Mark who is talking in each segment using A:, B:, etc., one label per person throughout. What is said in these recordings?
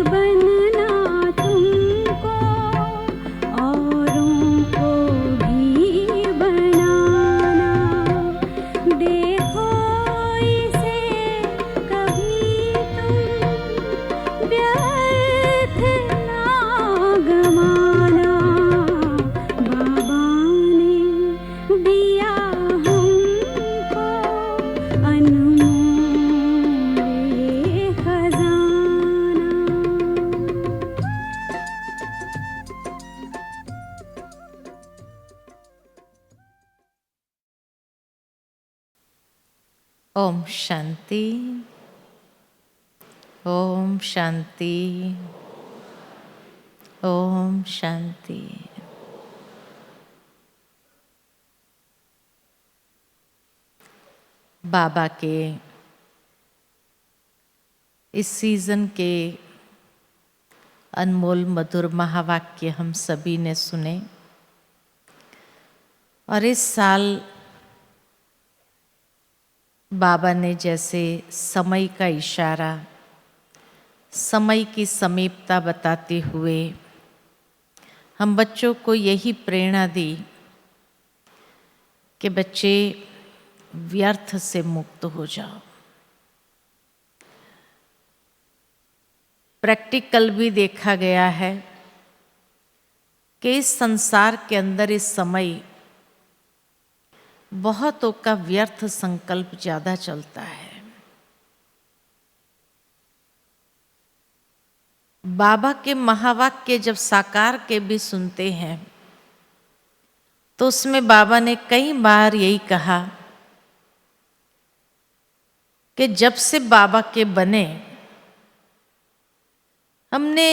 A: बनना तुमको औरों को भी बनाना। देखो इसे कभी तुम व्यर्थ ना गवाना। बाबा ने दिया हमको अनमोल खजाना।
B: ओम शांति, ओम शांति, ओम शांति। बाबा के इस सीजन के अनमोल मधुर महावाक्य हम सभी ने सुने, और इस साल बाबा ने जैसे समय का इशारा, समय की समीपता बताते हुए हम बच्चों को यही प्रेरणा दी कि बच्चे व्यर्थ से मुक्त हो जाओ। प्रैक्टिकल भी देखा गया है कि इस संसार के अंदर इस समय बहुतों का व्यर्थ संकल्प ज्यादा चलता है। बाबा के महावाक्य जब साकार के भी सुनते हैं तो उसमें बाबा ने कई बार यही कहा कि जब से बाबा के बने हमने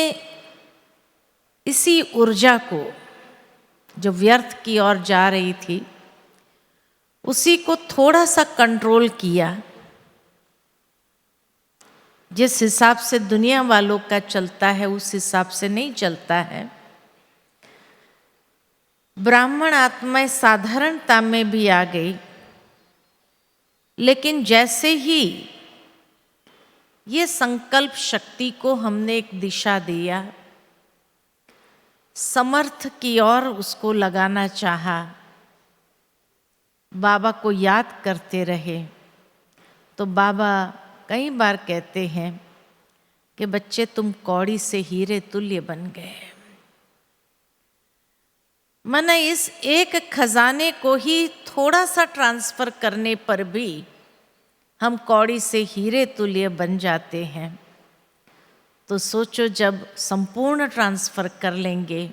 B: इसी ऊर्जा को जो व्यर्थ की ओर जा रही थी उसी को थोड़ा सा कंट्रोल किया। जिस हिसाब से दुनिया वालों का चलता है उस हिसाब से नहीं चलता है। ब्राह्मण आत्माएं साधारणता में भी आ गई, लेकिन जैसे ही ये संकल्प शक्ति को हमने एक दिशा दिया, समर्थ की ओर उसको लगाना चाहा, बाबा को याद करते रहे, तो बाबा कई बार कहते हैं कि बच्चे तुम कौड़ी से हीरे तुल्य बन गए। माना इस एक खजाने को ही थोड़ा सा ट्रांसफर करने पर भी हम कौड़ी से हीरे तुल्य बन जाते हैं। तो सोचो जब संपूर्ण ट्रांसफर कर लेंगे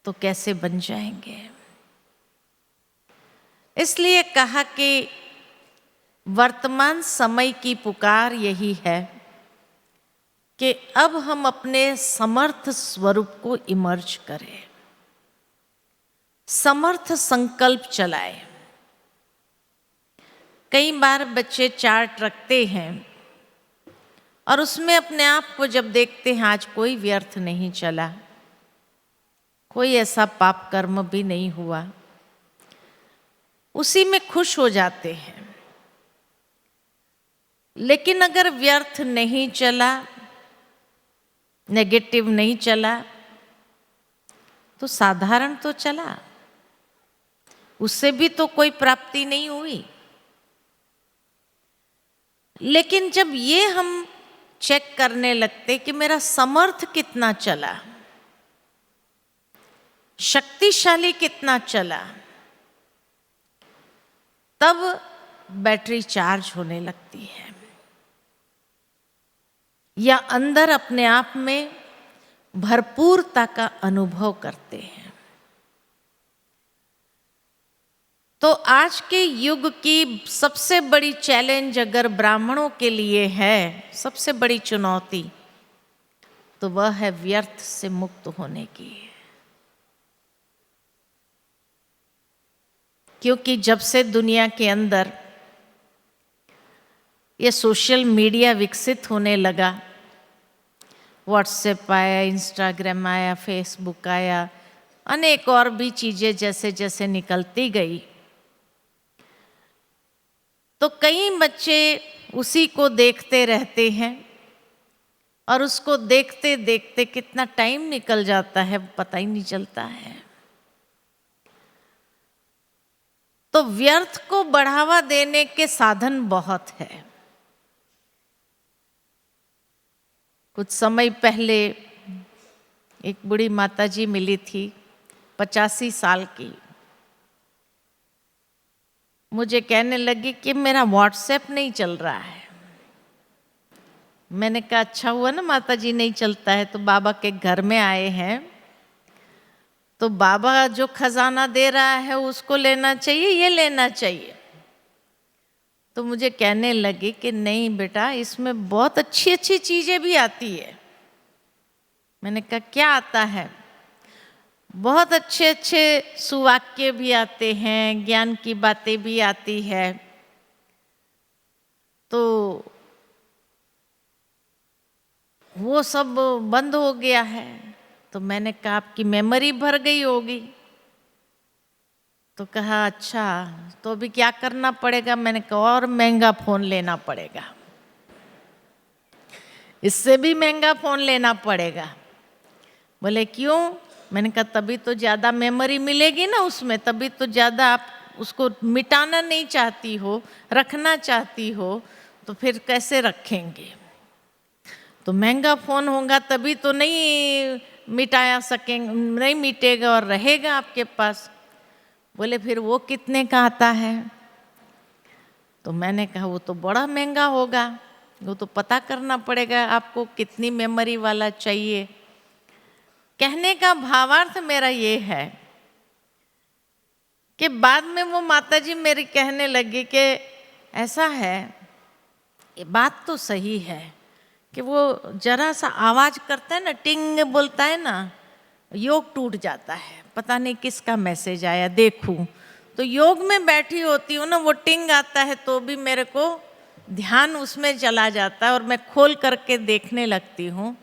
B: तो कैसे बन जाएंगे। इसलिए कहा कि वर्तमान समय की पुकार यही है कि अब हम अपने समर्थ स्वरूप को इमर्ज करें, समर्थ संकल्प चलाएं। कई बार बच्चे चार्ट रखते हैं और उसमें अपने आप को जब देखते हैं आज कोई व्यर्थ नहीं चला, कोई ऐसा पाप कर्म भी नहीं हुआ, उसी में खुश हो जाते हैं। लेकिन अगर व्यर्थ नहीं चला, नेगेटिव नहीं चला, तो साधारण तो चला, उससे भी तो कोई प्राप्ति नहीं हुई। लेकिन जब ये हम चेक करने लगते कि मेरा समर्थ कितना चला, शक्तिशाली कितना चला, तब बैटरी चार्ज होने लगती है, या अंदर अपने आप में भरपूरता का अनुभव करते हैं। तो आज के युग की सबसे बड़ी चैलेंज अगर ब्राह्मणों के लिए है, सबसे बड़ी चुनौती, तो वह है व्यर्थ से मुक्त होने की। क्योंकि जब से दुनिया के अंदर ये सोशल मीडिया विकसित होने लगा, व्हाट्सएप आया, इंस्टाग्राम आया, फेसबुक आया, अनेक और भी चीज़ें जैसे जैसे निकलती गई, तो कई बच्चे उसी को देखते रहते हैं और उसको देखते देखते कितना टाइम निकल जाता है पता ही नहीं चलता है। तो व्यर्थ को बढ़ावा देने के साधन बहुत है। कुछ समय पहले एक बूढ़ी माताजी मिली थी, 85 साल की। मुझे कहने लगी कि मेरा व्हाट्सएप नहीं चल रहा है। मैंने कहा अच्छा हुआ ना माताजी नहीं चलता है तो बाबा के घर में आए हैं, तो बाबा जो खजाना दे रहा है उसको लेना चाहिए, ये लेना चाहिए। तो मुझे कहने लगी कि नहीं बेटा, इसमें बहुत अच्छी अच्छी चीजें भी आती है। मैंने कहा क्या आता है? बहुत अच्छे अच्छे सुवाक्य भी आते हैं, ज्ञान की बातें भी आती है। तो वो सब बंद हो गया है। तो मैंने कहा आपकी मेमोरी भर गई होगी। तो कहा अच्छा, तो अभी क्या करना पड़ेगा? मैंने कहा और महंगा फोन लेना पड़ेगा, इससे भी महंगा फोन लेना पड़ेगा। बोले क्यों? मैंने कहा तभी तो ज़्यादा मेमोरी मिलेगी ना उसमें, तभी तो ज़्यादा आप उसको मिटाना नहीं चाहती हो, रखना चाहती हो, तो फिर कैसे रखेंगे? तो महंगा फ़ोन होगा तभी तो नहीं मिटाया सकेंगे, नहीं मिटेगा और रहेगा आपके पास। बोले फिर वो कितने का आता है? तो मैंने कहा वो तो बड़ा महंगा होगा, वो तो पता करना पड़ेगा आपको कितनी मेमोरी वाला चाहिए। कहने का भावार्थ मेरा ये है कि बाद में वो माताजी मेरी कहने लगी कि ऐसा है, ये बात तो सही है कि वो जरा सा आवाज करता है ना, टिंग बोलता है ना, योग टूट जाता है। पता नहीं किसका मैसेज आया देखूं, तो योग में बैठी होती हूँ ना, वो टिंग आता है तो भी मेरे को ध्यान उसमें चला जाता है और मैं खोल करके देखने लगती हूँ।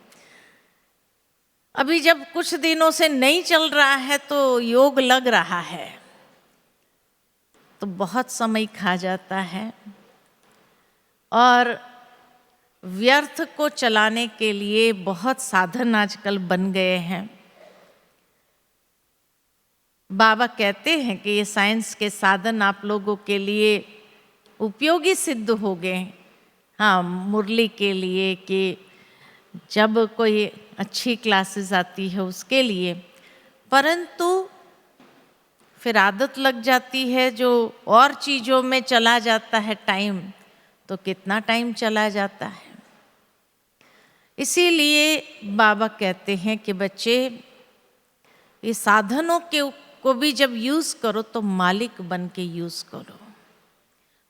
B: अभी जब कुछ दिनों से नहीं चल रहा है तो योग लग रहा है, तो बहुत समय खा जाता है। और व्यर्थ को चलाने के लिए बहुत साधन आजकल बन गए हैं। बाबा कहते हैं कि ये साइंस के साधन आप लोगों के लिए उपयोगी सिद्ध हो गए। हाँ, मुरली के लिए कि जब कोई अच्छी क्लासेस आती है उसके लिए, परंतु फिर आदत लग जाती है जो और चीज़ों में चला जाता है टाइम, तो कितना टाइम चला जाता है। इसीलिए बाबा कहते हैं कि बच्चे ये साधनों को भी जब यूज़ करो तो मालिक बन के यूज़ करो,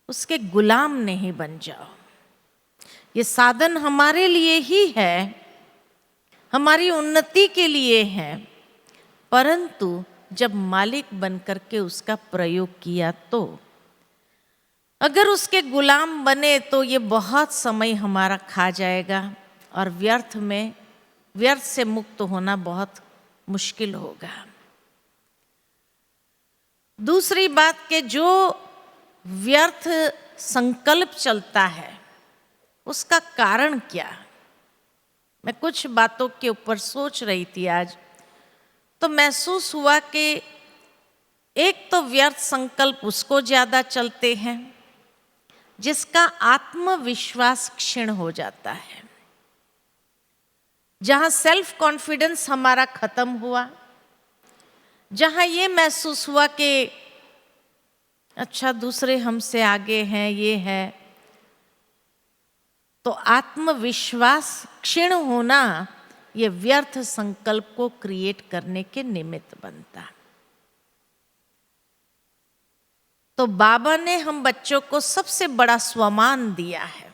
B: उसके गुलाम नहीं बन जाओ। ये साधन हमारे लिए ही है, हमारी उन्नति के लिए है, परंतु जब मालिक बन करके उसका प्रयोग किया तो अगर उसके गुलाम बने तो ये बहुत समय हमारा खा जाएगा और व्यर्थ से मुक्त होना बहुत मुश्किल होगा। दूसरी बात कि जो व्यर्थ संकल्प चलता है उसका कारण क्या? मैं कुछ बातों के ऊपर सोच रही थी आज, तो महसूस हुआ कि एक तो व्यर्थ संकल्प उसको ज्यादा चलते हैं जिसका आत्मविश्वास क्षीण हो जाता है, जहां सेल्फ कॉन्फिडेंस हमारा खत्म हुआ, जहां ये महसूस हुआ कि अच्छा दूसरे हमसे आगे हैं, ये है, तो आत्मविश्वास क्षीण होना ये व्यर्थ संकल्प को क्रिएट करने के निमित्त बनता। तो बाबा ने हम बच्चों को सबसे बड़ा स्वमान दिया है,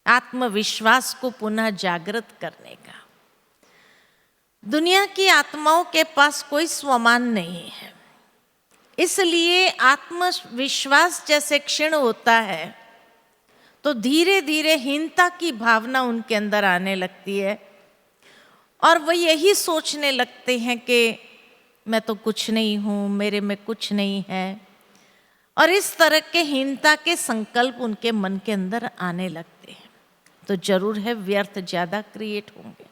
B: आत्मविश्वास को पुनः जागृत करने का। दुनिया की आत्माओं के पास कोई स्वमान नहीं है, इसलिए आत्मविश्वास जैसे क्षीण होता है तो धीरे धीरे हीनता की भावना उनके अंदर आने लगती है और वो यही सोचने लगते हैं कि मैं तो कुछ नहीं हूँ, मेरे में कुछ नहीं है, और इस तरह के हीनता के संकल्प उनके मन के अंदर आने लगते हैं। तो जरूर है व्यर्थ ज्यादा क्रिएट होंगे।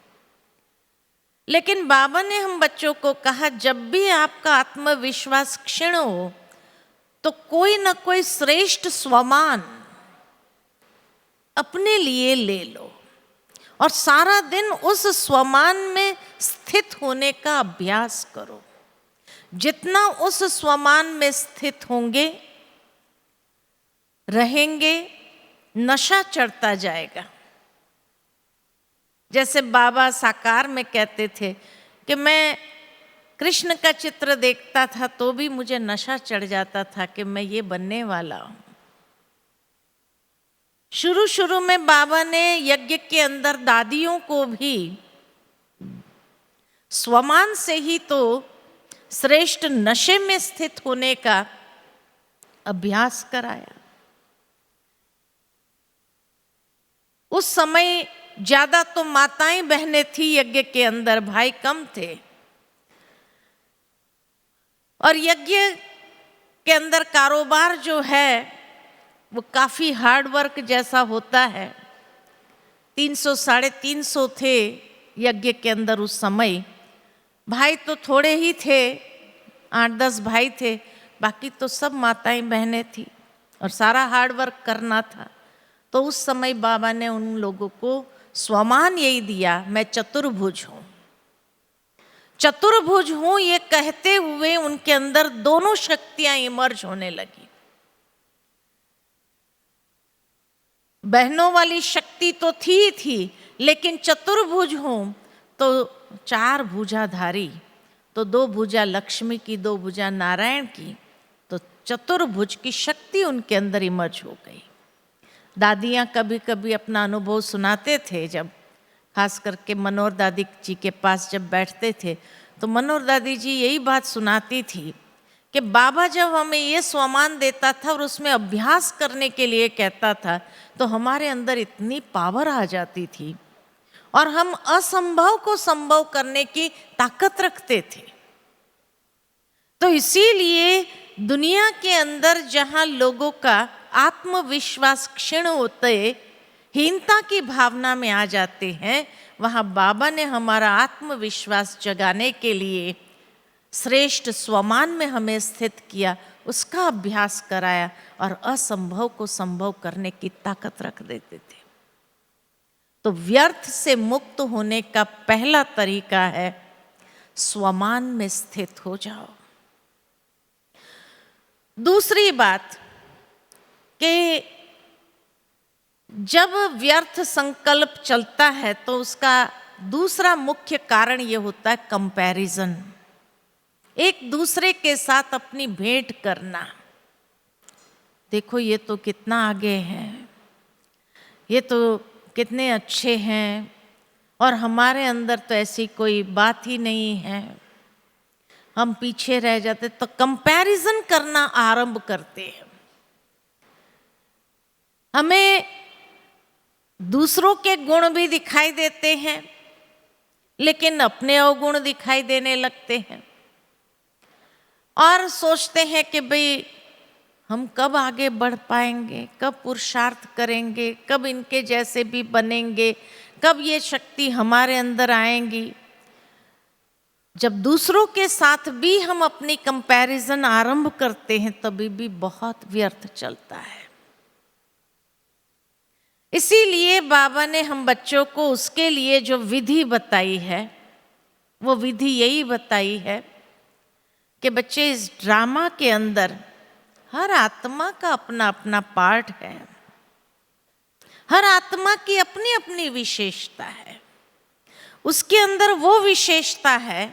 B: लेकिन बाबा ने हम बच्चों को कहा, जब भी आपका आत्मविश्वास क्षीण हो तो कोई न कोई श्रेष्ठ स्वमान अपने लिए ले लो और सारा दिन उस स्वमान में स्थित होने का अभ्यास करो। जितना उस स्वमान में स्थित होंगे रहेंगे, नशा चढ़ता जाएगा। जैसे बाबा साकार में कहते थे कि मैं कृष्ण का चित्र देखता था तो भी मुझे नशा चढ़ जाता था कि मैं ये बनने वाला हूं। शुरू शुरू में बाबा ने यज्ञ के अंदर दादियों को भी स्वमान से ही तो श्रेष्ठ नशे में स्थित होने का अभ्यास कराया। उस समय ज्यादा तो माताएं बहनें थी यज्ञ के अंदर, भाई कम थे। और यज्ञ के अंदर कारोबार जो है वो काफी हार्ड वर्क जैसा होता है। 300 350 थे यज्ञ के अंदर उस समय। भाई तो थोड़े ही थे, 8-10 भाई थे, बाकी तो सब माताएं बहनें थी और सारा हार्ड वर्क करना था। तो उस समय बाबा ने उन लोगों को स्वमान यही दिया, मैं चतुर्भुज हूं। चतुर्भुज हूं ये कहते हुए उनके अंदर दोनों शक्तियां इमर्ज होने लगी। बहनों वाली शक्ति तो थी, लेकिन चतुर्भुज हूं तो 4 भुजाधारी, तो 2 भुजा लक्ष्मी की, 2 भुजा नारायण की, तो चतुर्भुज की शक्ति उनके अंदर इमर्ज हो गई। दादियाँ कभी कभी अपना अनुभव सुनाते थे, जब खास करके मनोहर दादी जी के पास जब बैठते थे तो मनोहर दादी जी यही बात सुनाती थी कि बाबा जब हमें ये स्वमान देता था और उसमें अभ्यास करने के लिए कहता था तो हमारे अंदर इतनी पावर आ जाती थी और हम असंभव को संभव करने की ताकत रखते थे। तो इसीलिए दुनिया के अंदर जहाँ लोगों का आत्मविश्वास क्षीण होते हीनता की भावना में आ जाते हैं, वहाँ बाबा ने हमारा आत्मविश्वास जगाने के लिए श्रेष्ठ स्वमान में हमें स्थित किया, उसका अभ्यास कराया और असंभव को संभव करने की ताकत रख देते थे। तो व्यर्थ से मुक्त होने का पहला तरीका है स्वमान में स्थित हो जाओ। दूसरी बात कि जब व्यर्थ संकल्प चलता है तो उसका दूसरा मुख्य कारण ये होता है कंपैरिजन, एक दूसरे के साथ अपनी भेंट करना। देखो ये तो कितना आगे है, ये तो कितने अच्छे हैं और हमारे अंदर तो ऐसी कोई बात ही नहीं है, हम पीछे रह जाते। तो कंपैरिजन करना आरंभ करते हैं। हमें दूसरों के गुण भी दिखाई देते हैं लेकिन अपने अवगुण दिखाई देने लगते हैं और सोचते हैं कि भाई हम कब आगे बढ़ पाएंगे, कब पुरुषार्थ करेंगे, कब इनके जैसे भी बनेंगे, कब ये शक्ति हमारे अंदर आएंगी। जब दूसरों के साथ भी हम अपनी कंपैरिजन आरंभ करते हैं तभी भी बहुत व्यर्थ चलता है। इसीलिए बाबा ने हम बच्चों को उसके लिए जो विधि बताई है वो विधि यही बताई है कि बच्चे इस ड्रामा के अंदर हर आत्मा का अपना अपना पार्ट है, हर आत्मा की अपनी अपनी विशेषता है, उसके अंदर वो विशेषता है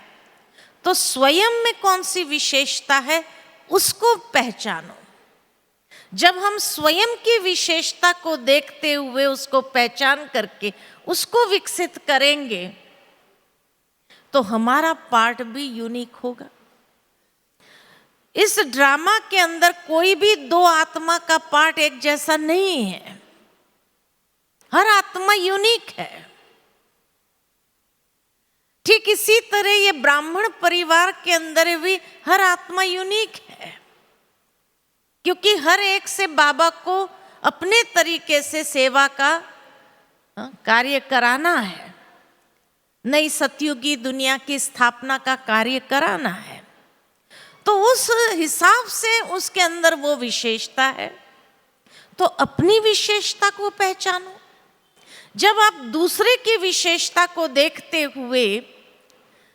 B: तो स्वयं में कौन सी विशेषता है उसको पहचानो। जब हम स्वयं की विशेषता को देखते हुए उसको पहचान करके उसको विकसित करेंगे तो हमारा पार्ट भी यूनिक होगा। इस ड्रामा के अंदर कोई भी 2 आत्मा का पार्ट एक जैसा नहीं है, हर आत्मा यूनिक है। ठीक इसी तरह ये ब्राह्मण परिवार के अंदर भी हर आत्मा यूनिक है, क्योंकि हर एक से बाबा को अपने तरीके से सेवा का कार्य कराना है, नई सतयुगी दुनिया की स्थापना का कार्य कराना है, तो उस हिसाब से उसके अंदर वो विशेषता है। तो अपनी विशेषता को पहचानो। जब आप दूसरे की विशेषता को देखते हुए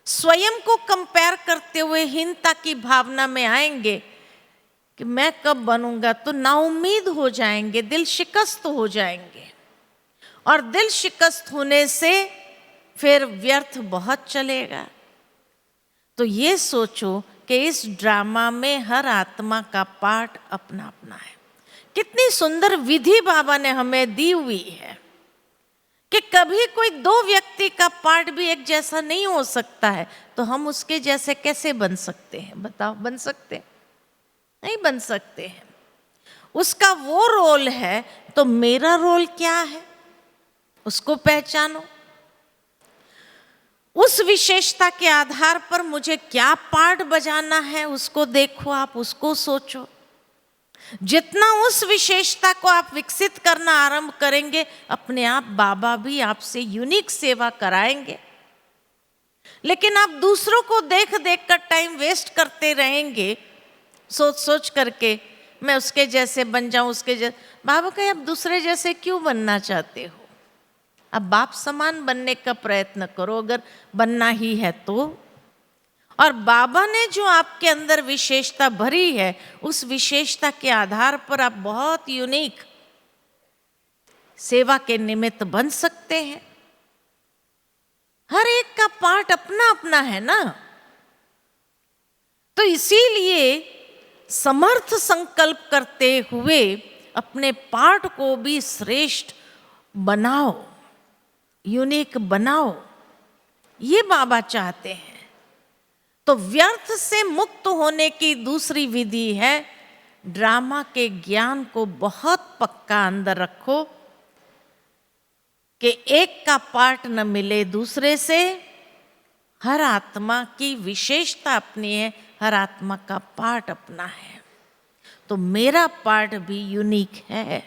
B: स्वयं को कंपेयर करते हुए हीनता की भावना में आएंगे कि मैं कब बनूंगा, तो नाउम्मीद हो जाएंगे, दिल शिकस्त हो जाएंगे। और दिल शिकस्त होने से फिर व्यर्थ बहुत चलेगा। तो ये सोचो कि इस ड्रामा में हर आत्मा का पार्ट अपना अपना है। कितनी सुंदर विधि बाबा ने हमें दी हुई है कि कभी कोई दो व्यक्ति का पार्ट भी एक जैसा नहीं हो सकता है, तो हम उसके जैसे कैसे बन सकते हैं? बताओ, बन सकते हैं? नहीं बन सकते हैं। उसका वो रोल है, तो मेरा रोल क्या है उसको पहचानो। उस विशेषता के आधार पर मुझे क्या पार्ट बजाना है उसको देखो, आप उसको सोचो। जितना उस विशेषता को आप विकसित करना आरंभ करेंगे, अपने आप बाबा भी आपसे यूनिक सेवा कराएंगे। लेकिन आप दूसरों को देख देख कर टाइम वेस्ट करते रहेंगे, सोच सोच करके मैं उसके जैसे बन जाऊं, उसके जैसे। बाबा कहे आप दूसरे जैसे क्यों बनना चाहते हो? अब बाप समान बनने का प्रयत्न करो, अगर बनना ही है तो। और बाबा ने जो आपके अंदर विशेषता भरी है, उस विशेषता के आधार पर आप बहुत यूनिक सेवा के निमित्त बन सकते हैं। हर एक का पार्ट अपना अपना है ना। तो इसीलिए समर्थ संकल्प करते हुए अपने पार्ट को भी श्रेष्ठ बनाओ, यूनिक बनाओ, ये बाबा चाहते हैं। तो व्यर्थ से मुक्त होने की दूसरी विधि है, ड्रामा के ज्ञान को बहुत पक्का अंदर रखो कि एक का पार्ट न मिले दूसरे से। हर आत्मा की विशेषता अपनी है, हर आत्मा का पार्ट अपना है। तो मेरा पार्ट भी यूनिक है,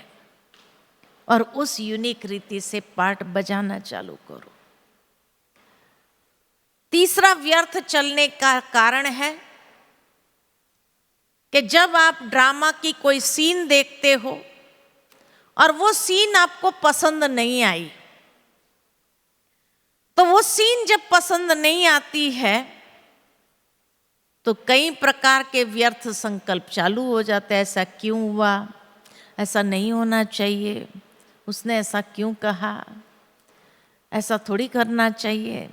B: और उस यूनिक रीति से पार्ट बजाना चालू करो। तीसरा व्यर्थ चलने का कारण है कि जब आप ड्रामा की कोई सीन देखते हो और वो सीन आपको पसंद नहीं आई, तो वो सीन जब पसंद नहीं आती है तो कई प्रकार के व्यर्थ संकल्प चालू हो जाते हैं। ऐसा क्यों हुआ, ऐसा नहीं होना चाहिए, उसने ऐसा क्यों कहा, ऐसा थोड़ी करना चाहिए।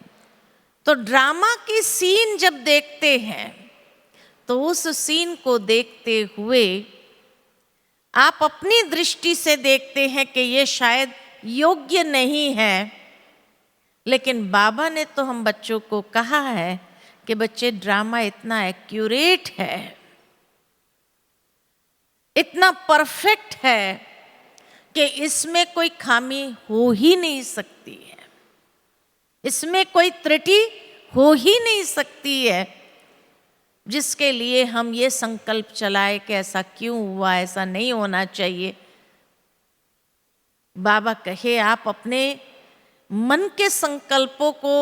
B: तो ड्रामा की सीन जब देखते हैं तो उस सीन को देखते हुए आप अपनी दृष्टि से देखते हैं कि ये शायद योग्य नहीं है। लेकिन बाबा ने तो हम बच्चों को कहा है कि बच्चे ड्रामा इतना एक्यूरेट है, इतना परफेक्ट है कि इसमें कोई खामी हो ही नहीं सकती है, इसमें कोई त्रुटि हो ही नहीं सकती है, जिसके लिए हम ये संकल्प चलाए कि ऐसा क्यों हुआ, ऐसा नहीं होना चाहिए। बाबा कहे आप अपने मन के संकल्पों को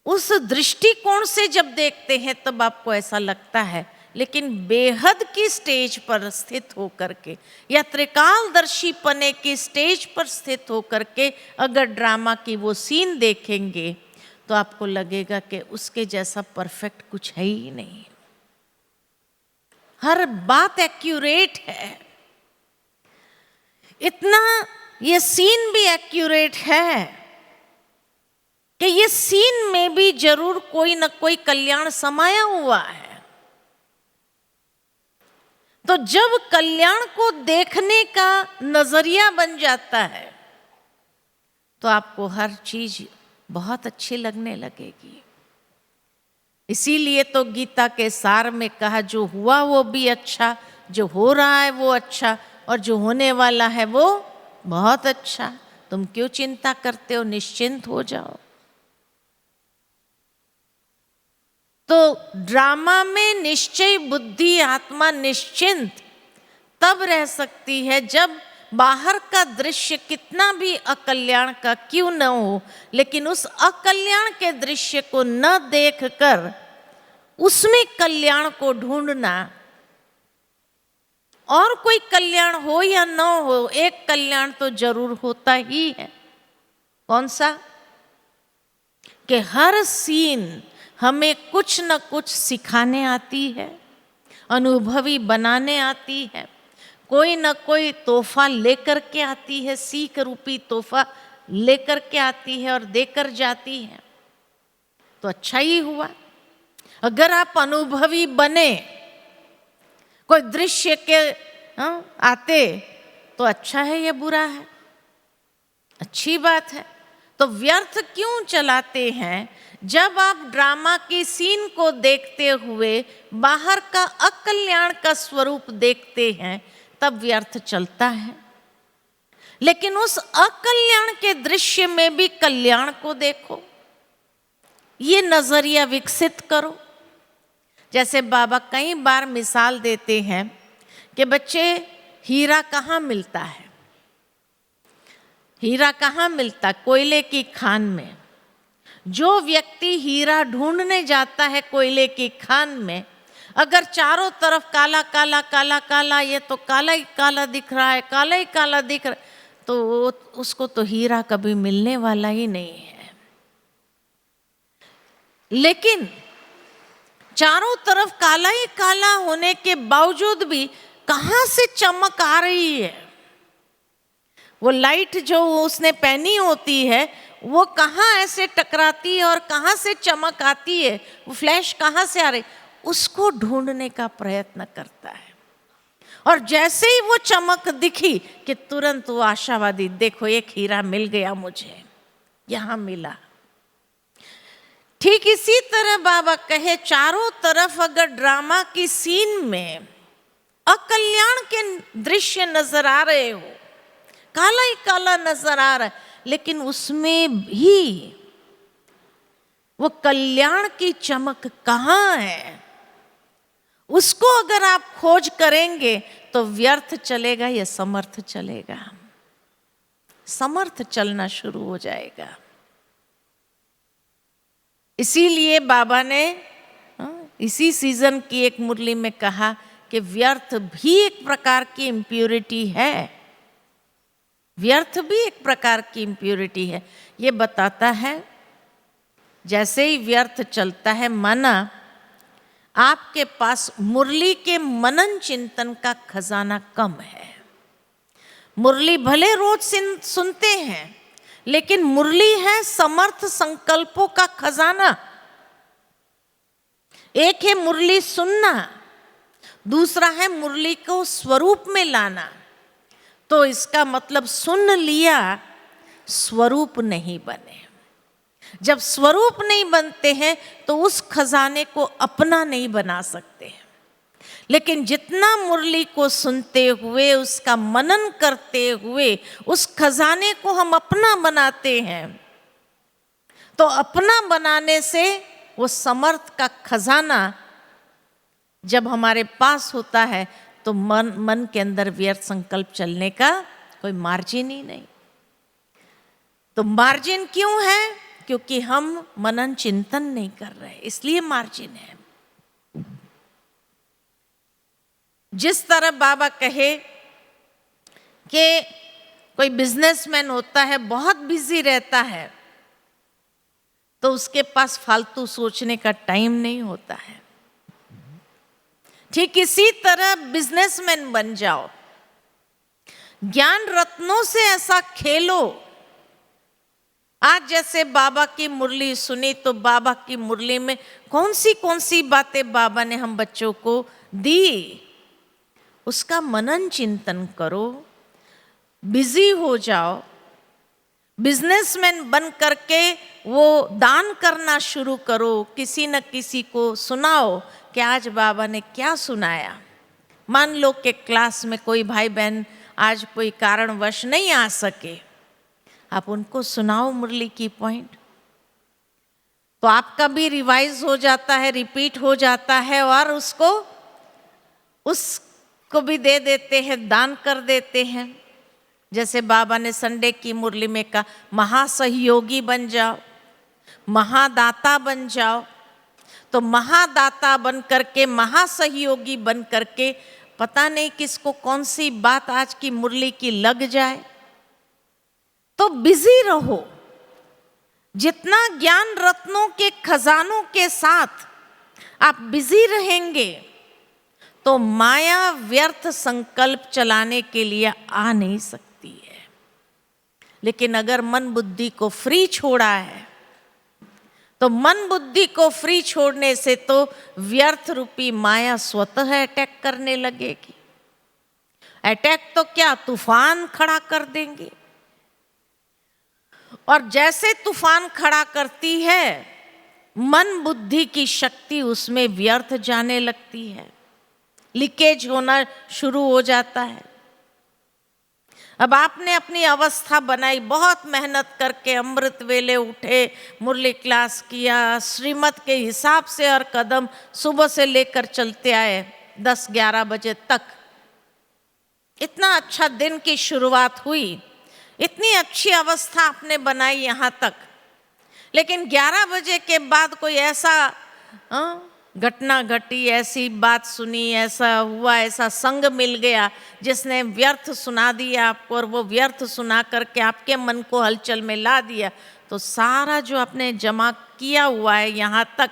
B: उस दृष्टिकोण से जब देखते हैं तब आपको ऐसा लगता है। लेकिन बेहद की स्टेज पर स्थित होकर के या त्रिकालदर्शी पने की स्टेज पर स्थित होकर के अगर ड्रामा की वो सीन देखेंगे तो आपको लगेगा कि उसके जैसा परफेक्ट कुछ है ही नहीं। हर बात एक्यूरेट है, इतना ये सीन भी एक्यूरेट है कि ये सीन में भी जरूर कोई न कोई कल्याण समाया हुआ है। तो जब कल्याण को देखने का नजरिया बन जाता है तो आपको हर चीज बहुत अच्छी लगने लगेगी। इसीलिए तो गीता के सार में कहा जो हुआ वो भी अच्छा, जो हो रहा है वो अच्छा, और जो होने वाला है वो बहुत अच्छा। तुम क्यों चिंता करते हो, निश्चिंत हो जाओ। तो ड्रामा में निश्चय बुद्धि आत्मा निश्चिंत तब रह सकती है जब बाहर का दृश्य कितना भी अकल्याण का क्यों न हो, लेकिन उस अकल्याण के दृश्य को न देखकर उसमें कल्याण को ढूंढना, और कोई कल्याण हो या न हो, एक कल्याण तो जरूर होता ही है। कौन सा? कि हर सीन हमें कुछ न कुछ सिखाने आती है, अनुभवी बनाने आती है, कोई न कोई तोहफा लेकर के आती है, सीख रूपी तोहफा लेकर के आती है और देकर जाती है। तो अच्छा ही हुआ। अगर आप अनुभवी बने, कोई दृश्य के आते, तो अच्छा है या बुरा है? अच्छी बात है। तो व्यर्थ क्यों चलाते हैं? जब आप ड्रामा की सीन को देखते हुए बाहर का अकल्याण का स्वरूप देखते हैं, तब व्यर्थ चलता है। लेकिन उस अकल्याण के दृश्य में भी कल्याण को देखो, ये नजरिया विकसित करो। जैसे बाबा कई बार मिसाल देते हैं कि बच्चे, हीरा कहाँ मिलता है? हीरा कहाँ मिलता? कोयले की खान में। जो व्यक्ति हीरा ढूंढने जाता है कोयले की खान में, अगर चारों तरफ काला काला काला काला, ये तो काला ही काला दिख रहा है, काला ही काला दिख रहा है, तो उसको तो हीरा कभी मिलने वाला ही नहीं है। लेकिन चारों तरफ काला ही काला होने के बावजूद भी कहाँ से चमक आ रही है? वो लाइट जो उसने पहनी होती है, वो कहाँ ऐसे टकराती है और कहाँ से चमक आती है, वो फ्लैश कहाँ से आ रही, उसको ढूंढने का प्रयत्न करता है। और जैसे ही वो चमक दिखी कि तुरंत वो आशावादी, देखो एक हीरा मिल गया मुझे, यहाँ मिला। ठीक इसी तरह बाबा कहे, चारों तरफ अगर ड्रामा की सीन में अकल्याण के दृश्य नजर आ रहे हो, काला ही काला नजर आ रहा है, लेकिन उसमें भी वो कल्याण की चमक कहाँ है, उसको अगर आप खोज करेंगे तो व्यर्थ चलेगा या समर्थ चलेगा? समर्थ चलना शुरू हो जाएगा। इसीलिए बाबा ने इसी सीजन की एक मुरली में कहा कि व्यर्थ भी एक प्रकार की इम्प्योरिटी है। व्यर्थ भी एक प्रकार की इम्प्योरिटी है। ये बताता है, जैसे ही व्यर्थ चलता है मना, आपके पास मुरली के मनन चिंतन का खजाना कम है। मुरली भले रोज सुनते हैं, लेकिन मुरली है समर्थ संकल्पों का खजाना। एक है मुरली सुनना, दूसरा है मुरली को स्वरूप में लाना। तो इसका मतलब सुन लिया, स्वरूप नहीं बने। जब स्वरूप नहीं बनते हैं तो उस खजाने को अपना नहीं बना सकते। लेकिन जितना मुरली को सुनते हुए, उसका मनन करते हुए उस खजाने को हम अपना बनाते हैं, तो अपना बनाने से वो समर्थ का खजाना जब हमारे पास होता है तो मन के अंदर व्यर्थ संकल्प चलने का कोई मार्जिन ही नहीं। तो मार्जिन क्यों है? क्योंकि हम मनन चिंतन नहीं कर रहे, इसलिए मार्जिन है। जिस तरह बाबा कहे कि कोई बिजनेसमैन होता है, बहुत बिजी रहता है, तो उसके पास फालतू सोचने का टाइम नहीं होता है। ठीक इसी तरह बिजनेसमैन बन जाओ, ज्ञान रत्नों से ऐसा खेलो। आज जैसे बाबा की मुरली सुनी, तो बाबा की मुरली में कौन सी बातें बाबा ने हम बच्चों को दी, उसका मनन चिंतन करो, बिजी हो जाओ। बिजनेसमैन बन करके वो दान करना शुरू करो, किसी न किसी को सुनाओ कि आज बाबा ने क्या सुनाया। मान लो कि क्लास में कोई भाई बहन आज कोई कारणवश नहीं आ सके, आप उनको सुनाओ मुरली की पॉइंट, तो आपका भी रिवाइज हो जाता है, रिपीट हो जाता है, और उसको भी दे देते हैं, दान कर देते हैं। जैसे बाबा ने संडे की मुरली में कहा, महासहयोगी बन जाओ, महादाता बन जाओ। तो महादाता बन करके, महासहयोगी बन करके, पता नहीं किसको कौन सी बात आज की मुरली की लग जाए, तो बिजी रहो। जितना ज्ञान रत्नों के खजानों के साथ आप बिजी रहेंगे तो माया व्यर्थ संकल्प चलाने के लिए आ नहीं सकती है। लेकिन अगर मन बुद्धि को फ्री छोड़ा है, तो मन बुद्धि को फ्री छोड़ने से तो व्यर्थ रूपी माया स्वतः अटैक करने लगेगी। अटैक तो क्या, तूफान खड़ा कर देंगे। और जैसे तूफान खड़ा करती है, मन बुद्धि की शक्ति उसमें व्यर्थ जाने लगती है, लीकेज होना शुरू हो जाता है। अब आपने अपनी अवस्था बनाई, बहुत मेहनत करके अमृत वेले उठे, मुरली क्लास किया, श्रीमत के हिसाब से हर कदम सुबह से लेकर चलते आए 10-11 बजे तक। इतना अच्छा दिन की शुरुआत हुई, इतनी अच्छी अवस्था आपने बनाई यहाँ तक। लेकिन 11 बजे के बाद कोई ऐसा घटना घटी, ऐसी बात सुनी, ऐसा हुआ, ऐसा संग मिल गया जिसने व्यर्थ सुना दिया आपको, और वो व्यर्थ सुना करके आपके मन को हलचल में ला दिया, तो सारा जो आपने जमा किया हुआ है यहाँ तक,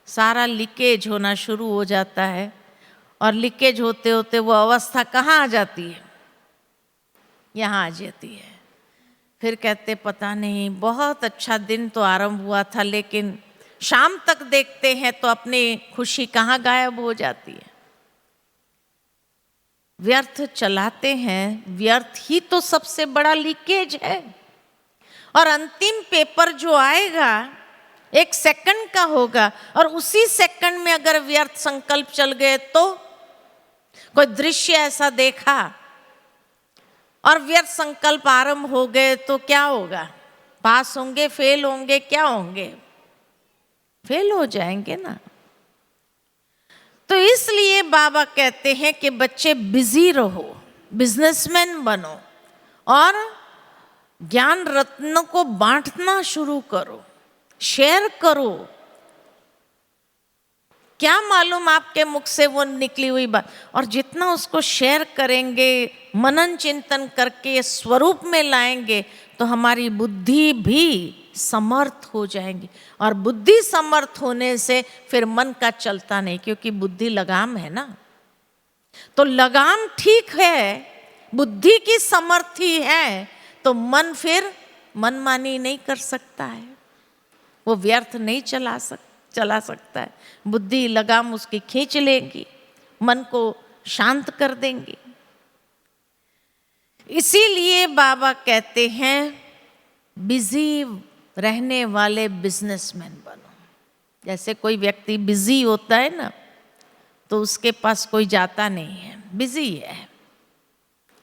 B: सारा लीकेज होना शुरू हो जाता है। और लीकेज होते होते वो अवस्था कहाँ आ जाती है, यहाँ आ जाती है। फिर कहते पता नहीं, बहुत अच्छा दिन तो आरंभ हुआ था, लेकिन शाम तक देखते हैं तो अपनी खुशी कहाँ गायब हो जाती है। व्यर्थ चलाते हैं, व्यर्थ ही तो सबसे बड़ा लीकेज है। और अंतिम पेपर जो आएगा 1 सेकंड का होगा, और उसी सेकंड में अगर व्यर्थ संकल्प चल गए तो कोई दृश्य ऐसा देखा और व्यर्थ संकल्प आरंभ हो गए तो क्या होगा, पास होंगे, फेल होंगे, क्या होंगे, फेल हो जाएंगे ना। तो इसलिए बाबा कहते हैं कि बच्चे बिजी रहो, बिजनेसमैन बनो और ज्ञान रत्नों को बांटना शुरू करो, शेयर करो। क्या मालूम आपके मुख से वो निकली हुई बात, और जितना उसको शेयर करेंगे, मनन चिंतन करके स्वरूप में लाएंगे, तो हमारी बुद्धि भी समर्थ हो जाएंगी। और बुद्धि समर्थ होने से फिर मन का चलता नहीं, क्योंकि बुद्धि लगाम है ना। तो लगाम ठीक है, बुद्धि की समर्थी है, तो मन फिर मनमानी नहीं कर सकता है, वो व्यर्थ नहीं चला सकता है। बुद्धि लगाम उसकी खींच लेगी, मन को शांत कर देंगी। इसीलिए बाबा कहते हैं बिजी रहने वाले बिजनेसमैन बनो। जैसे कोई व्यक्ति बिजी होता है ना, तो उसके पास कोई जाता नहीं है, बिजी है।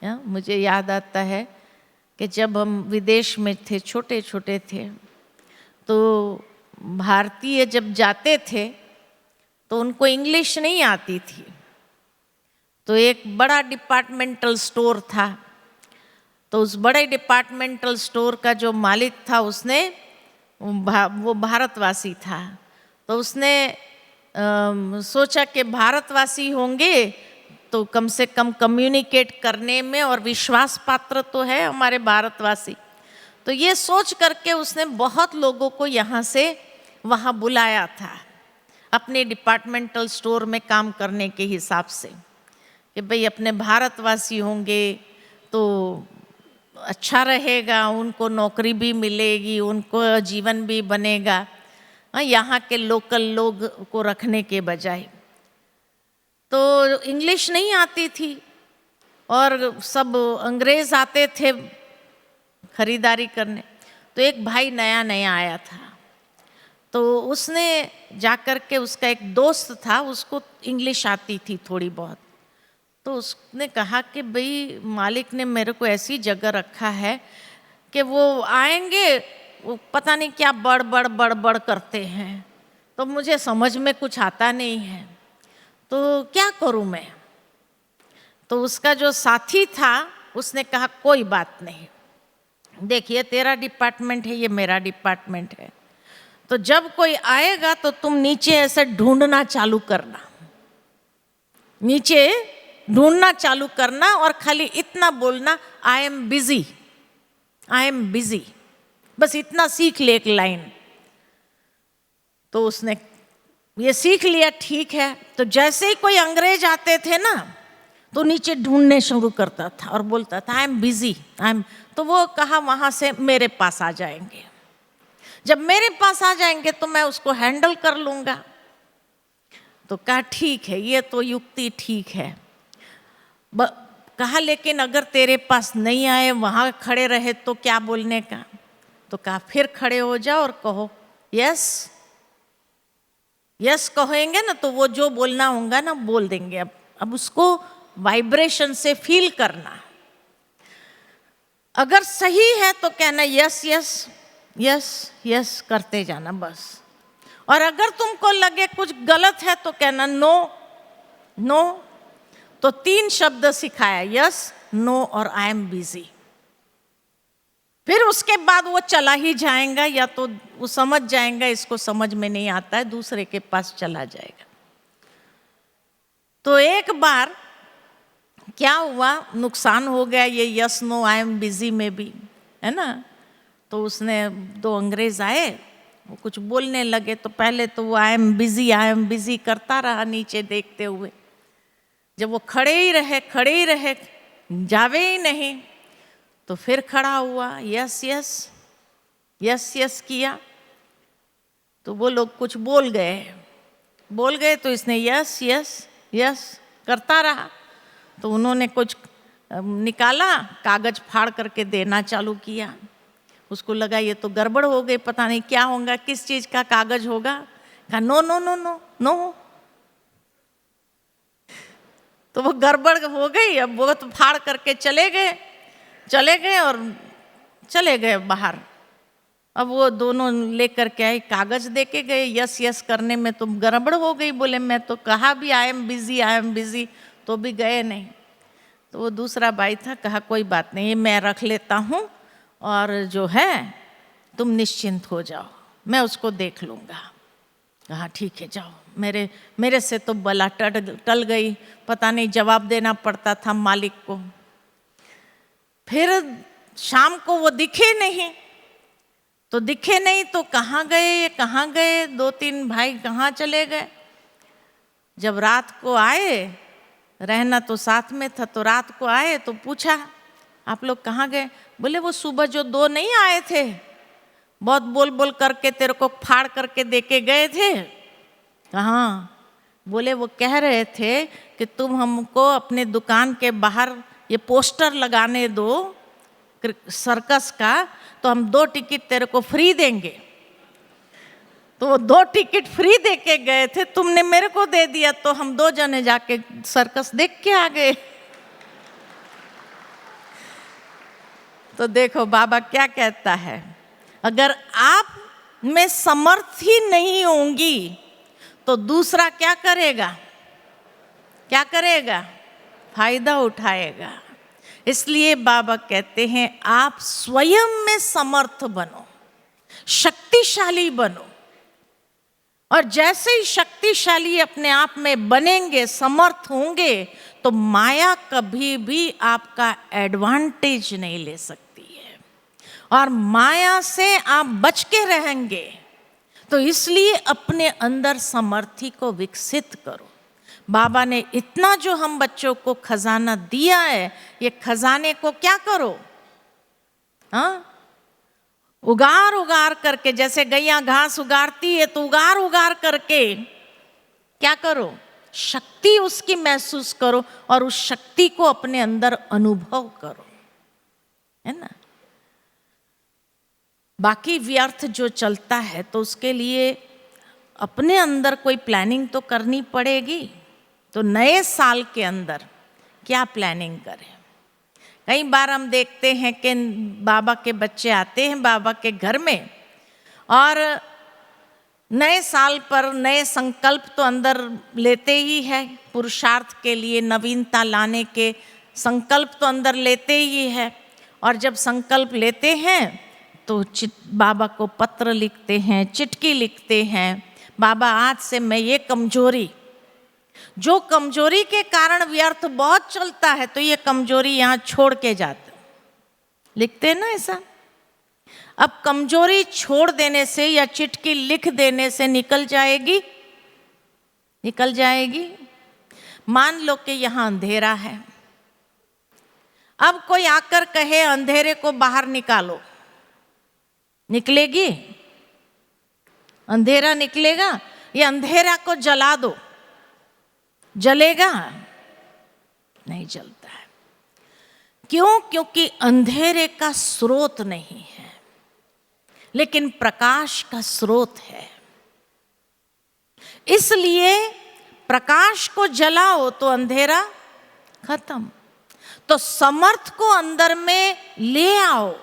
B: मुझे याद आता है कि जब हम विदेश में थे, छोटे छोटे थे, तो भारतीय जब जाते थे तो उनको इंग्लिश नहीं आती थी। तो एक बड़ा डिपार्टमेंटल स्टोर था, तो उस बड़े डिपार्टमेंटल स्टोर का जो मालिक था, उसने वो भारतवासी था, तो उसने सोचा कि भारतवासी होंगे तो कम से कम कम्युनिकेट करने में और विश्वास पात्र तो है हमारे भारतवासी। तो ये सोच करके उसने बहुत लोगों को यहाँ से वहाँ बुलाया था अपने डिपार्टमेंटल स्टोर में काम करने के हिसाब से, कि भाई अपने भारतवासी होंगे तो अच्छा रहेगा, उनको नौकरी भी मिलेगी, उनको जीवन भी बनेगा, यहाँ के लोकल लोग को रखने के बजाय। तो इंग्लिश नहीं आती थी और सब अंग्रेज़ आते थे खरीदारी करने। तो एक भाई नया नया आया था, तो उसने जाकर के, उसका एक दोस्त था, उसको इंग्लिश आती थी थोड़ी बहुत, तो उसने कहा कि भाई मालिक ने मेरे को ऐसी जगह रखा है कि वो आएंगे, वो पता नहीं क्या बड़ करते हैं, तो मुझे समझ में कुछ आता नहीं है, तो क्या करूं मैं। तो उसका जो साथी था उसने कहा कोई बात नहीं, देखिए तेरा डिपार्टमेंट है, ये मेरा डिपार्टमेंट है, तो जब कोई आएगा तो तुम नीचे ऐसे ढूंढना चालू करना, नीचे ढूंढना चालू करना और खाली इतना बोलना, आई am busy, I am busy, बस इतना सीख ले एक लाइन। तो उसने ये सीख लिया, ठीक है। तो जैसे ही कोई अंग्रेज आते थे ना तो नीचे ढूंढने शुरू करता था और बोलता था आई एम बिजी, आई एम, तो वो कहा वहां से मेरे पास आ जाएंगे, जब मेरे पास आ जाएंगे तो मैं उसको हैंडल कर लूंगा। तो कहा ठीक है, ये तो युक्ति ठीक है। कहा लेकिन अगर तेरे पास नहीं आए, वहां खड़े रहे तो क्या बोलने का? तो कहा फिर खड़े हो जाओ और कहो यस, यस कहेंगे ना तो वो जो बोलना होगा ना बोल देंगे। अब उसको वाइब्रेशन से फील करना, अगर सही है तो कहना यस यस यस यस करते जाना बस, और अगर तुमको लगे कुछ गलत है तो कहना नो नो। तो 3 शब्द सिखाया, यस, नो और आई एम बिजी। फिर उसके बाद वो चला ही जाएगा, या तो वो समझ जाएगा इसको समझ में नहीं आता है, दूसरे के पास चला जाएगा। तो एक बार क्या हुआ, नुकसान हो गया ये yes no I am busy में भी, है ना। तो उसने 2 अंग्रेज आए, वो कुछ बोलने लगे, तो पहले तो वो आई एम बिजी करता रहा नीचे देखते हुए। जब वो खड़े ही रहे जावे ही नहीं, तो फिर खड़ा हुआ, यस यस यस यस किया। तो वो लोग कुछ बोल गए तो इसने यस यस यस करता रहा। तो उन्होंने कुछ निकाला, कागज फाड़ करके देना चालू किया। उसको लगा ये तो गड़बड़ हो गई, पता नहीं क्या होगा, किस चीज का कागज होगा। कहा no no no no no. तो वो गड़बड़ हो गई। अब वो तो फाड़ करके चले गए और चले गए बाहर। अब वो दोनों लेकर के आए, कागज देके गए, यस यस करने में तो गड़बड़ हो गई। बोले मैं तो कहा भी आई एम बिजी, तो भी गए नहीं। तो वो दूसरा भाई था, कहा कोई बात नहीं, मैं रख लेता हूँ, और जो है तुम निश्चिंत हो जाओ, मैं उसको देख लूँगा। कहा ठीक है जाओ। मेरे से तो बला टल गई, पता नहीं जवाब देना पड़ता था मालिक को। फिर शाम को वो दिखे नहीं तो कहाँ गए 2-3 भाई कहाँ चले गए। जब रात को आए, रहना तो साथ में था, तो रात को आए तो पूछा आप लोग कहाँ गए? बोले वो सुबह जो 2 नहीं आए थे, बहुत बोल करके तेरे को फाड़ करके देके गए थे। कहाँ? बोले वो कह रहे थे कि तुम हमको अपने दुकान के बाहर ये पोस्टर लगाने दो सर्कस का, तो हम 2 टिकट तेरे को फ्री देंगे। तो वो 2 टिकट फ्री दे के गए थे, तुमने मेरे को दे दिया, तो हम 2 जने जाके सर्कस देख के आ गए। तो देखो बाबा क्या कहता है, अगर आप में समर्थ ही नहीं होंगी तो दूसरा क्या करेगा? फायदा उठाएगा। इसलिए बाबा कहते हैं आप स्वयं में समर्थ बनो, शक्तिशाली बनो। और जैसे ही शक्तिशाली अपने आप में बनेंगे, समर्थ होंगे, तो माया कभी भी आपका एडवांटेज नहीं ले सकती है, और माया से आप बच के रहेंगे। तो इसलिए अपने अंदर समर्थी को विकसित करो। बाबा ने इतना जो हम बच्चों को खजाना दिया है, ये खजाने को क्या करो? उगार करके, जैसे गैया घास उगारती है, तो उगार करके क्या करो? शक्ति उसकी महसूस करो, और उस शक्ति को अपने अंदर अनुभव करो, है ना। बाकी व्यर्थ जो चलता है, तो उसके लिए अपने अंदर कोई प्लानिंग तो करनी पड़ेगी। तो नए साल के अंदर क्या प्लानिंग करें? कई बार हम देखते हैं कि बाबा के बच्चे आते हैं बाबा के घर में, और नए साल पर नए संकल्प तो अंदर लेते ही है, पुरुषार्थ के लिए, नवीनता लाने के, संकल्प तो अंदर लेते ही है, और जब संकल्प लेते हैं तो बाबा को पत्र लिखते हैं, चिट्ठी लिखते हैं, बाबा आज से मैं ये कमजोरी, जो कमजोरी के कारण व्यर्थ बहुत चलता है, तो ये कमजोरी यहाँ छोड़ के जाते, लिखते हैं ना ऐसा। अब कमजोरी छोड़ देने से या चिट्ठी लिख देने से निकल जाएगी, निकल जाएगी। मान लो कि यहाँ अंधेरा है, अब कोई आकर कहे अंधेरे को बाहर निकालो, निकलेगी? अंधेरा निकलेगा? ये अंधेरा को जला दो, जलेगा? नहीं जलता है। क्यों? क्योंकि अंधेरे का स्रोत नहीं है, लेकिन प्रकाश का स्रोत है। इसलिए प्रकाश को जलाओ तो अंधेरा खत्म। तो समर्थ को अंदर में ले आओ,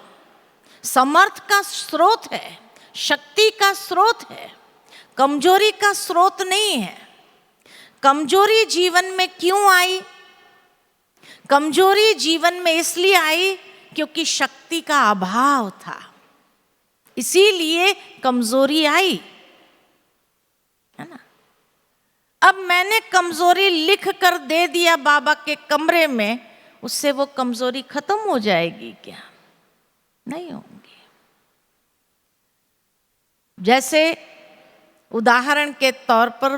B: समर्थ का स्रोत है, शक्ति का स्रोत है, कमजोरी का स्रोत नहीं है। कमजोरी जीवन में क्यों आई? कमजोरी जीवन में इसलिए आई क्योंकि शक्ति का अभाव था, इसीलिए कमजोरी आई, है ना। अब मैंने कमजोरी लिख कर दे दिया बाबा के कमरे में, उससे वो कमजोरी खत्म हो जाएगी क्या? नहीं होगी। जैसे उदाहरण के तौर पर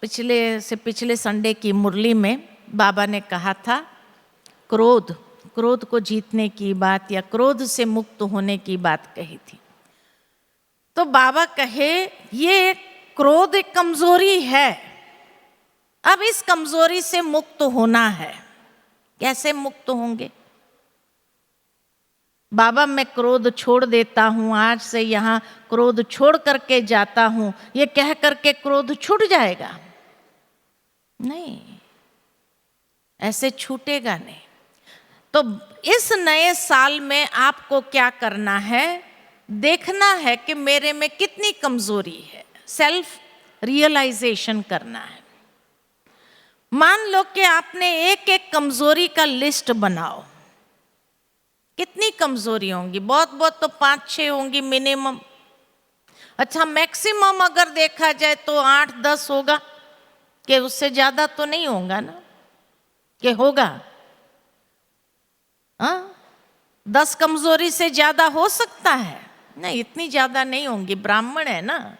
B: पिछले संडे की मुरली में बाबा ने कहा था क्रोध को जीतने की बात या क्रोध से मुक्त होने की बात कही थी। तो बाबा कहे ये क्रोध एक कमजोरी है, अब इस कमजोरी से मुक्त होना है। कैसे मुक्त होंगे? बाबा मैं क्रोध छोड़ देता हूं, आज से यहाँ क्रोध छोड़ करके जाता हूं, ये कह करके क्रोध छूट जाएगा? नहीं, ऐसे छूटेगा नहीं। तो इस नए साल में आपको क्या करना है? देखना है कि मेरे में कितनी कमजोरी है, सेल्फ रियलाइजेशन करना है। मान लो कि आपने एक एक कमजोरी का लिस्ट बनाओ। कितनी कमजोरी होंगी? बहुत बहुत तो 5-6 होंगी मिनिमम। अच्छा, मैक्सिमम अगर देखा जाए तो 8-10 होगा, कि उससे ज्यादा तो नहीं होगा ना? कि होगा? 10 कमजोरी से ज्यादा हो सकता है? नहीं, इतनी ज्यादा नहीं होंगी, ब्राह्मण है ना।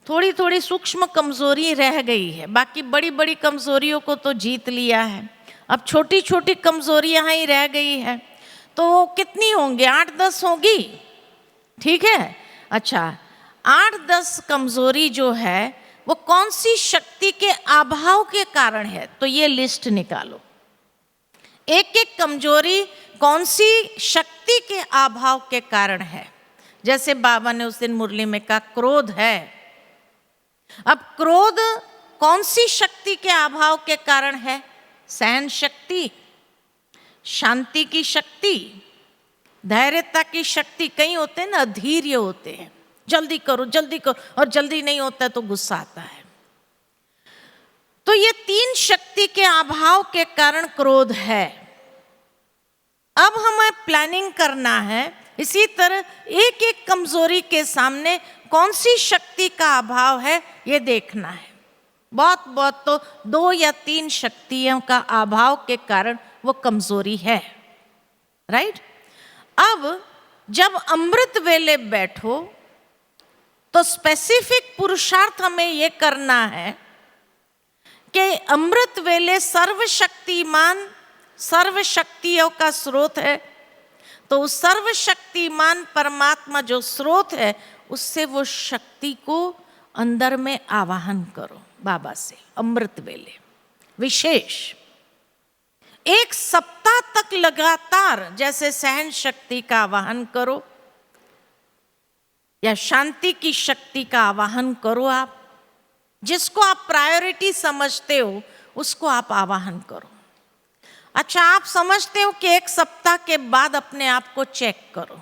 B: थोड़ी थोड़ी सूक्ष्म कमजोरी रह गई है, बाकी बड़ी बड़ी कमजोरियों को तो जीत लिया है। अब छोटी छोटी कमजोरियां ही रह गई है, तो वो कितनी होंगी? 8-10 होगी, ठीक है। अच्छा, 8-10 कमजोरी जो है वो कौन सी शक्ति के अभाव के कारण है? तो ये लिस्ट निकालो। एक एक कमजोरी कौन सी शक्ति के अभाव के कारण है? जैसे बाबा ने उस दिन मुरली में कहा क्रोध है। अब क्रोध कौन सी शक्ति के अभाव के कारण है? सहन शक्ति, शांति की शक्ति, धैर्यता की शक्ति। कई होते हैं ना अधीर्य होते हैं, जल्दी करो जल्दी करो, और जल्दी नहीं होता है तो गुस्सा आता है। तो ये 3 शक्ति के अभाव के कारण क्रोध है। अब हमें प्लानिंग करना है, इसी तरह एक एक कमजोरी के सामने कौन सी शक्ति का अभाव है ये देखना है। बहुत बहुत तो 2 या 3 शक्तियों का अभाव के कारण वो कमजोरी है, राइट। अब जब अमृत वेले बैठो तो स्पेसिफिक पुरुषार्थ हमें ये करना है कि अमृत वेले सर्वशक्तिमान, सर्व शक्तियों का स्रोत है, तो उस सर्वशक्तिमान परमात्मा जो स्रोत है उससे वो शक्ति को अंदर में आवाहन करो बाबा से। अमृत वेले विशेष 1 सप्ताह तक लगातार जैसे सहन शक्ति का आवाहन करो या शांति की शक्ति का आवाहन करो। आप जिसको आप प्रायोरिटी समझते हो उसको आप आवाहन करो। अच्छा, आप समझते हो कि 1 सप्ताह के बाद अपने आप को चेक करो।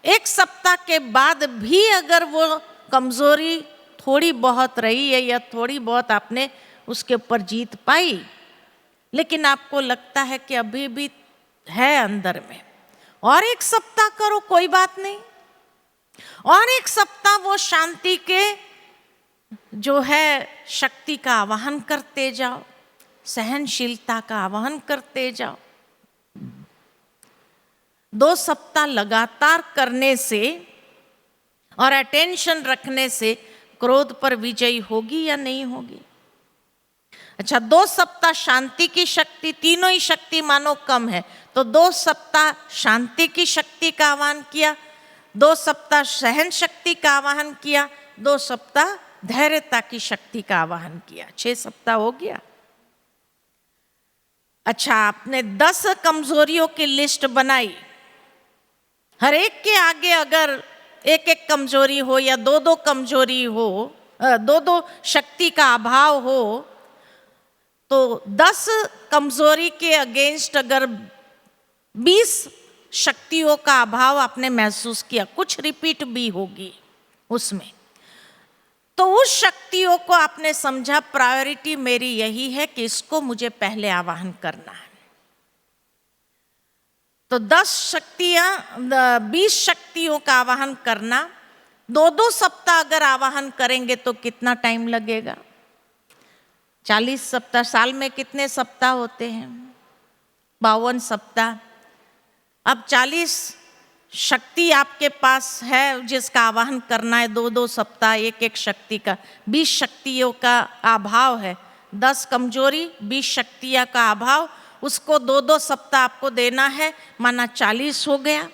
B: 1 सप्ताह के बाद भी अगर वो कमजोरी थोड़ी बहुत रही है या थोड़ी बहुत आपने उसके ऊपर जीत पाई, लेकिन आपको लगता है कि अभी भी है अंदर में, और एक सप्ताह करो, कोई बात नहीं। और एक सप्ताह वो शांति के जो है शक्ति का आवाहन करते जाओ, सहनशीलता का आवाहन करते जाओ। 2 सप्ताह लगातार करने से और अटेंशन रखने से क्रोध पर विजय होगी या नहीं होगी? अच्छा, 2 सप्ताह शांति की शक्ति, तीनों ही शक्ति मानो कम है, तो 2 सप्ताह शांति की शक्ति का आह्वान किया, 2 सप्ताह सहन शक्ति का आह्वान किया, 2 सप्ताह धैर्यता की शक्ति का आह्वान किया, 6 सप्ताह हो गया। अच्छा, आपने 10 कमजोरियों की लिस्ट बनाई, हर एक के आगे अगर एक एक कमजोरी हो या 2-2 कमजोरी हो, 2-2 शक्ति का अभाव हो, तो 10 कमजोरी के अगेंस्ट अगर 20 शक्तियों का अभाव आपने महसूस किया, कुछ रिपीट भी होगी उसमें, तो उस शक्तियों को आपने समझा प्रायोरिटी मेरी यही है कि इसको मुझे पहले आवाहन करना है। तो 20 शक्तियों का आवाहन करना, 2-2 सप्ताह अगर आवाहन करेंगे तो कितना टाइम लगेगा? 40 सप्ताह, साल में कितने सप्ताह होते हैं? 52 सप्ताह। अब 40 शक्ति आपके पास है जिसका आवाहन करना है, 2-2 सप्ताह एक एक शक्ति का, 20 शक्तियों का अभाव है, 10 कमजोरी, 20 शक्तियां का अभाव, उसको 2-2 सप्ताह आपको देना है, माना 40 हो गया।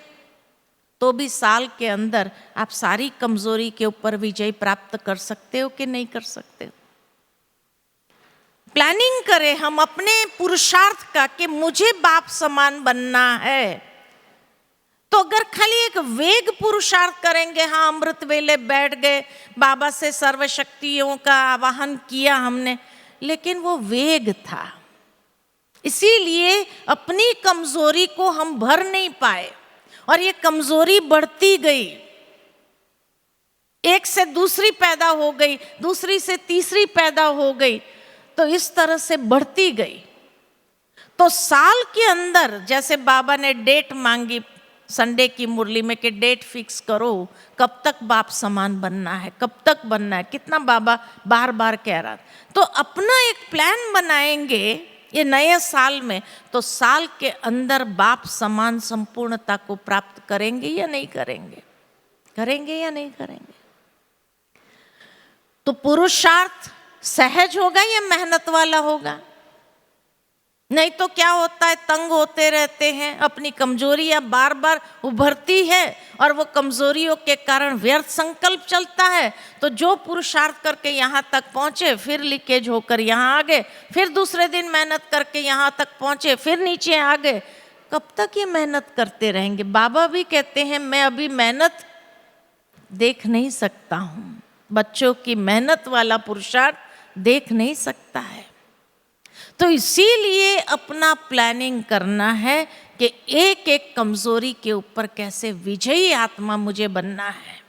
B: तो भी साल के अंदर आप सारी कमजोरी के ऊपर विजय प्राप्त कर सकते हो कि नहीं कर सकते हो? प्लानिंग करें हम अपने पुरुषार्थ का कि मुझे बाप समान बनना है। तो अगर खाली एक वेग पुरुषार्थ करेंगे, हाँ अमृत वेले बैठ गए, बाबा से सर्व शक्तियों का आवाहन किया हमने, लेकिन वो वेग था, इसीलिए अपनी कमजोरी को हम भर नहीं पाए और ये कमजोरी बढ़ती गई, एक से दूसरी पैदा हो गई, दूसरी से तीसरी पैदा हो गई, तो इस तरह से बढ़ती गई। तो साल के अंदर जैसे बाबा ने डेट मांगी संडे की मुरली में कि डेट फिक्स करो, कब तक बाप समान बनना है, कब तक बनना है, कितना बाबा बार बार कह रहा। तो अपना एक प्लान बनाएंगे ये नए साल में, तो साल के अंदर बाप समान संपूर्णता को प्राप्त करेंगे या नहीं करेंगे? करेंगे या नहीं करेंगे? तो पुरुषार्थ सहज होगा या मेहनत वाला होगा? नहीं तो क्या होता है, तंग होते रहते हैं, अपनी कमजोरियां बार बार उभरती है और वो कमजोरियों के कारण व्यर्थ संकल्प चलता है। तो जो पुरुषार्थ करके यहाँ तक पहुँचे, फिर लीकेज होकर यहाँ आ गए, फिर दूसरे दिन मेहनत करके यहाँ तक पहुँचे, फिर नीचे आ गए। कब तक ये मेहनत करते रहेंगे? बाबा भी कहते हैं मैं अभी मेहनत देख नहीं सकता हूँ, बच्चों की मेहनत वाला पुरुषार्थ देख नहीं सकता है। तो इसीलिए अपना प्लानिंग करना है कि एक एक कमजोरी के ऊपर कैसे विजयी आत्मा मुझे बनना है।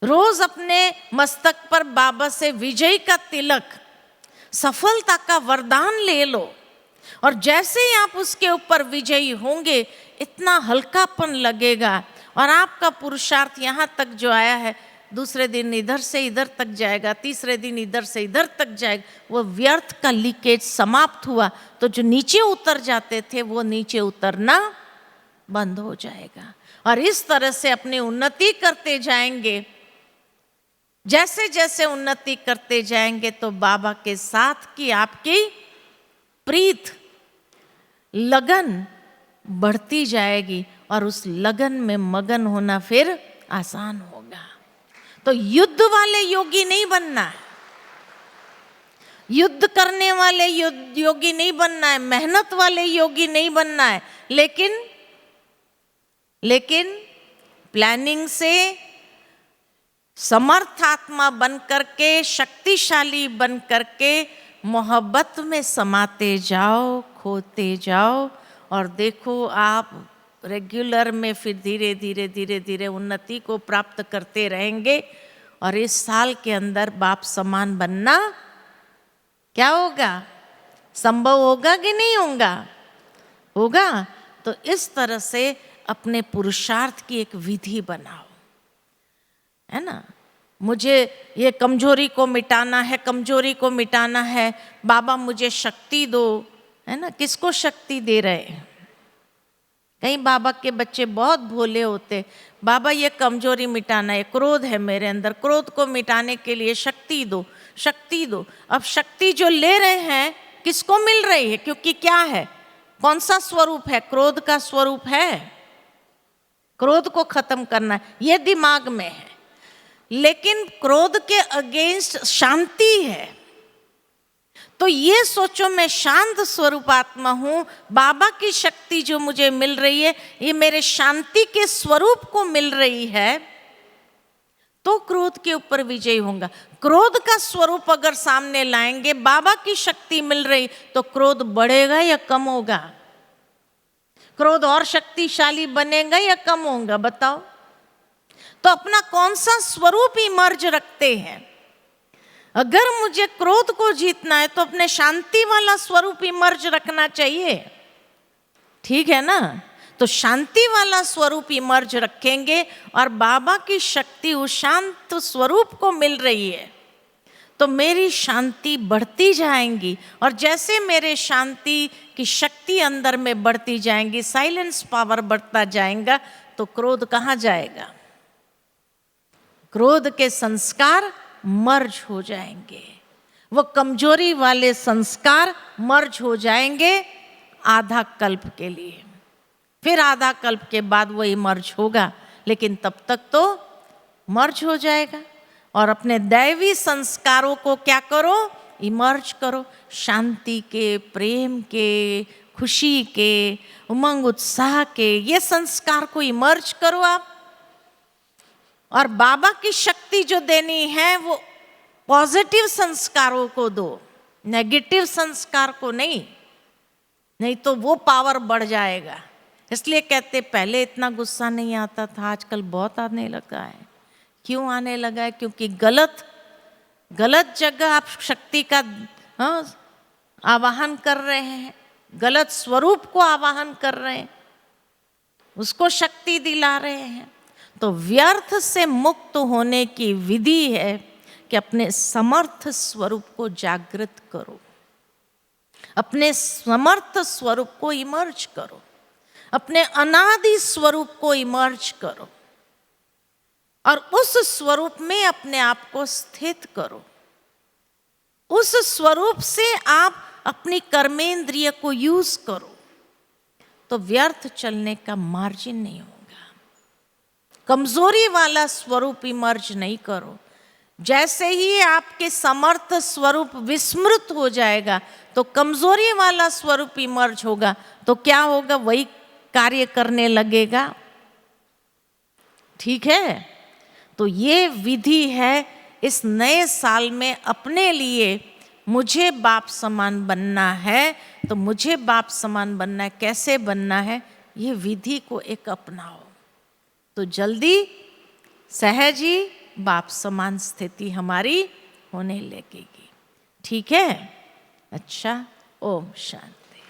B: रोज अपने मस्तक पर बाबा से विजय का तिलक, सफलता का वरदान ले लो, और जैसे ही आप उसके ऊपर विजयी होंगे इतना हल्कापन लगेगा, और आपका पुरुषार्थ यहाँ तक जो आया है, दूसरे दिन इधर से इधर तक जाएगा, तीसरे दिन इधर से इधर तक जाएगा। वो व्यर्थ का लीकेज समाप्त हुआ, तो जो नीचे उतर जाते थे वो नीचे उतरना बंद हो जाएगा। और इस तरह से अपनी उन्नति करते जाएंगे। जैसे जैसे उन्नति करते जाएंगे तो बाबा के साथ की आपकी प्रीत, लगन बढ़ती जाएगी, और उस लगन में मगन होना फिर आसान होगा। तो युद्ध वाले योगी नहीं बनना है, युद्ध करने वाले योगी नहीं बनना है, मेहनत वाले योगी नहीं बनना है, लेकिन प्लानिंग से समर्थ आत्मा बन करके, शक्तिशाली बन करके मोहब्बत में समाते जाओ, खोते जाओ, और देखो आप रेगुलर में फिर धीरे धीरे धीरे धीरे उन्नति को प्राप्त करते रहेंगे। और इस साल के अंदर बाप समान बनना क्या होगा? संभव होगा कि नहीं होगा? होगा। तो इस तरह से अपने पुरुषार्थ की एक विधि बनाओ, है ना। मुझे ये कमजोरी को मिटाना है, कमजोरी को मिटाना है, बाबा मुझे शक्ति दो, है ना। किसको शक्ति दे रहे हैं? कई बाबा के बच्चे बहुत भोले होते, बाबा ये कमजोरी मिटाना है, क्रोध है मेरे अंदर, क्रोध को मिटाने के लिए शक्ति दो, शक्ति दो। अब शक्ति जो ले रहे हैं किसको मिल रही है? क्योंकि क्या है, कौन सा स्वरूप है? क्रोध का स्वरूप है। क्रोध को खत्म करना है, ये दिमाग में है। लेकिन क्रोध के अगेंस्ट शांति है। तो ये सोचो मैं शांत स्वरूप आत्मा हूं, बाबा की शक्ति जो मुझे मिल रही है ये मेरे शांति के स्वरूप को मिल रही है, तो क्रोध के ऊपर विजय होगा। क्रोध का स्वरूप अगर सामने लाएंगे, बाबा की शक्ति मिल रही, तो क्रोध बढ़ेगा या कम होगा? क्रोध और शक्तिशाली बनेगा या कम होगा? बताओ। तो अपना कौन सा स्वरूप इमर्ज रखते हैं? अगर मुझे क्रोध को जीतना है तो अपने शांति वाला स्वरूप इमर्ज रखना चाहिए, ठीक है ना। तो शांति वाला स्वरूप इमर्ज रखेंगे और बाबा की शक्ति उस शांत स्वरूप को मिल रही है, तो मेरी शांति बढ़ती जाएंगी। और जैसे मेरे शांति की शक्ति अंदर में बढ़ती जाएंगी, साइलेंस पावर बढ़ता जाएगा, तो क्रोध कहाँ जाएगा? क्रोध के संस्कार मर्ज हो जाएंगे, वो कमजोरी वाले संस्कार मर्ज हो जाएंगे आधा कल्प के लिए। फिर आधा कल्प के बाद वही मर्ज होगा, लेकिन तब तक तो मर्ज हो जाएगा। और अपने दैवी संस्कारों को क्या करो? इमर्ज करो। शांति के, प्रेम के, खुशी के, उमंग उत्साह के, ये संस्कार को इमर्ज करो आप। और बाबा की शक्ति जो देनी है वो पॉजिटिव संस्कारों को दो, नेगेटिव संस्कार को नहीं, नहीं तो वो पावर बढ़ जाएगा। इसलिए कहते पहले इतना गुस्सा नहीं आता था, आजकल बहुत आने लगा है। क्यों आने लगा है? क्योंकि गलत जगह आप शक्ति का आवाहन कर रहे हैं, गलत स्वरूप को आवाहन कर रहे हैं, उसको शक्ति दिला रहे हैं। तो व्यर्थ से मुक्त होने की विधि है कि अपने समर्थ स्वरूप को जागृत करो, अपने समर्थ स्वरूप को इमर्ज करो, अपने अनादि स्वरूप को इमर्ज करो और उस स्वरूप में अपने आप को स्थित करो। उस स्वरूप से आप अपनी कर्मेंद्रिय को यूज करो, तो व्यर्थ चलने का मार्जिन नहीं होगा। कमजोरी वाला स्वरूप इमर्ज नहीं करो। जैसे ही आपके समर्थ स्वरूप विस्मृत हो जाएगा, तो कमजोरी वाला स्वरूप इमर्ज होगा, तो क्या होगा? वही कार्य करने लगेगा, ठीक है। तो ये विधि है इस नए साल में अपने लिए। मुझे बाप समान बनना है, तो मुझे बाप समान बनना है, कैसे बनना है? ये विधि को एक अपनाओ, तो जल्दी सहज ही बाप समान स्थिति हमारी होने लगेगी, ठीक है। अच्छा, ओम शांति।